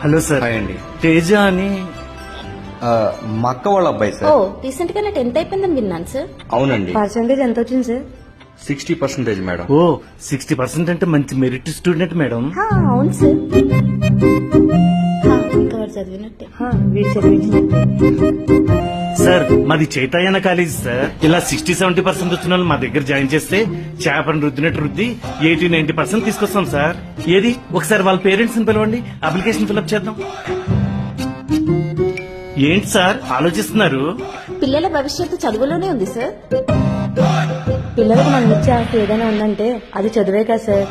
Hello sir. Hi అండి. తేజ అని మా అక్క వాళ్ళ అబ్బాయి ఓ సార్. రీసెంట్ గానే 10th అయిపోయిందని విన్నాను సార్. అవునండి. పర్సెంటేజ్ ఎంత వచ్చింది సార్? 60% మేడం. ఓ 60% అంటే మంచి మెరిట్ స్టూడెంట్ మేడం. అవును సార్. ఇంకా వాడు చదివినట్టే. వీడు చదివించినట్టే. సార్ మాది చైతన్య కాలేజ్ సార్. ఇలా 60-70% వచ్చిన వాళ్ళు మా దగ్గర జాయిన్ చేస్తే చేపను రుద్దినట్టు రుద్ది 80-90% తీసుకొస్తాం సార్. ఏది ఒకసారి వాళ్ళ పేరెంట్స్ ని పిలవండి, అప్లికేషన్ ఫిల్అప్ చేద్దాం. ఏంటి సార్ ఆలోచిస్తున్నారు? పిల్లల భవిష్యత్తు చదువులోనే ఉంది సార్. పిల్లలకు మనం ఇచ్చే ఆస్తి ఏదైనా ఉందంటే అది చదివే కదా సార్.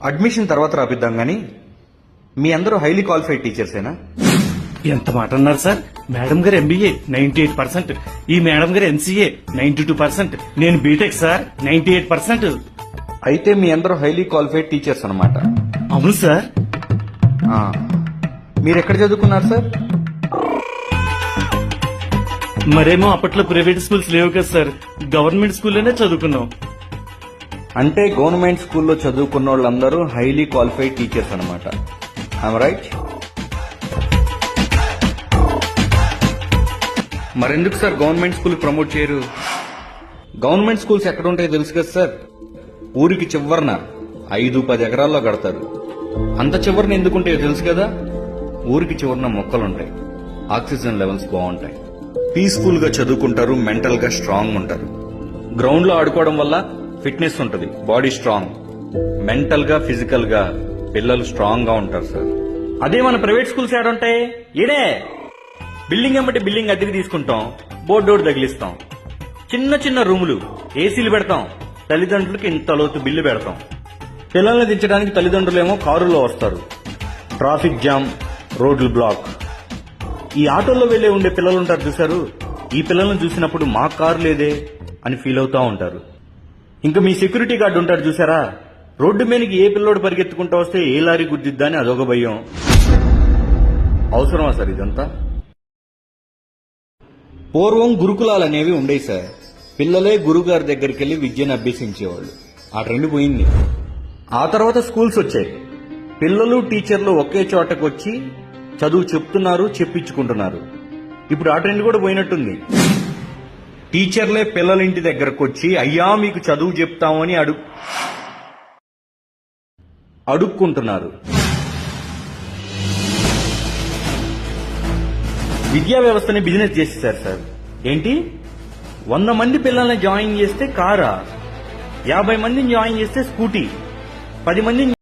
అడ్మిషన్ తర్వాత రాపిద్దాం గానీ మీ అందరూ హైలీ క్వాలిఫైడ్ టీచర్సేనా? ఎంత మాట అన్నారు సార్. మేడం గారు MBA 98%, ఈ మేడం గారు MCA 92%, నేను బీటెక్ సార్ 98%. అయితే మీ అందరూ హైలీ క్వాలిఫైడ్ టీచర్స్ అన్నమాట. అవును సార్. మీరు ఎక్కడ చదువుకున్నారు సార్? మరేమో అప్పట్లో ప్రైవేట్ స్కూల్స్ లేవు కదా సార్, గవర్నమెంట్ స్కూల్లోనే చదువుకున్నాం. అంటే గవర్నమెంట్ స్కూల్లో చదువుకున్న వాళ్ళందరూ హైలీ క్వాలిఫైడ్ టీచర్స్ అన్నమాట. I'm right? మరెందుకు సార్ గవర్నమెంట్ స్కూల్ ప్రమోట్ చేయరు? గవర్నమెంట్ స్కూల్స్ ఎక్కడ ఉంటాయో తెలుసు కదా సార్. ఊరికి చివరన 5-10 ఎకరాల్లో కడతారు. అంత చివరన ఎందుకుంటాయో తెలుసు కదా. ఊరికి చివరన మొక్కలుంటాయి, ఆక్సిజన్ లెవెల్స్ బాగుంటాయి, పీస్ఫుల్ గా చదువుకుంటారు, మెంటల్ గా స్ట్రాంగ్ ఉంటారు. గ్రౌండ్ లో ఆడుకోవడం వల్ల ఫిట్నెస్ ఉంటుంది, బాడీ స్ట్రాంగ్, మెంటల్ గా ఫిజికల్ గా పిల్లలు స్ట్రాంగ్ గా ఉంటారు సార్. అదే మన ప్రైవేట్ స్కూల్స్ ఏడుంటాయి? ఈడే బిల్డింగ్ ఏమంటే బిల్డింగ్ అద్దెకి తీసుకుంటాం, బోర్డు తగిలిస్తాం, చిన్న చిన్న రూములు, ఏసీలు పెడతాం, తల్లిదండ్రులకి ఇంత లోతు బిల్లు పెడతాం. పిల్లల్ని దించడానికి తల్లిదండ్రులేమో కారులో వస్తారు, ట్రాఫిక్ జామ్, రోడ్లు బ్లాక్. ఈ ఆటోల్లో వెళ్లే ఉండే పిల్లలు ఉంటారు చూశారు, ఈ పిల్లలను చూసినప్పుడు మా కారు లేదే అని ఫీల్ అవుతా ఉంటారు. ఇంకా మీ సెక్యూరిటీ గార్డు ఉంటాడు చూసారా, రోడ్డు మీదకి ఏ పిల్లోడు పరిగెత్తుకుంటూ వస్తే ఏ లారీ గుద్దిద్దా అని అదొక భయం. అవసరమా సార్ ఇదంతా? పూర్వం గురుకులాలు అనేవి ఉండేవి సార్. పిల్లలే గురుగారి దగ్గరికి వెళ్లి విద్యను అభ్యసించేవాళ్ళు. ఆ ట్రెండ్ పోయింది. ఆ తర్వాత స్కూల్స్ వచ్చాయి. పిల్లలు టీచర్లు ఒకే చోటకు వచ్చి చదువు చెప్తున్నారు, చెప్పించుకుంటున్నారు. ఇప్పుడు ఆ ట్రెండ్ కూడా పోయినట్టుంది. టీచర్లే పిల్లల ఇంటి దగ్గరకు వచ్చి అయ్యా మీకు చదువు చెప్తామని అడుక్కుంటున్నారు. విద్యా వ్యవస్థని బిజినెస్ చేసేసారు సార్. ఏంటి 100 మంది పిల్లల్ని జాయిన్ చేస్తే కారా, 50 మందిని జాయిన్ చేస్తే స్కూటీ, 10 మందిని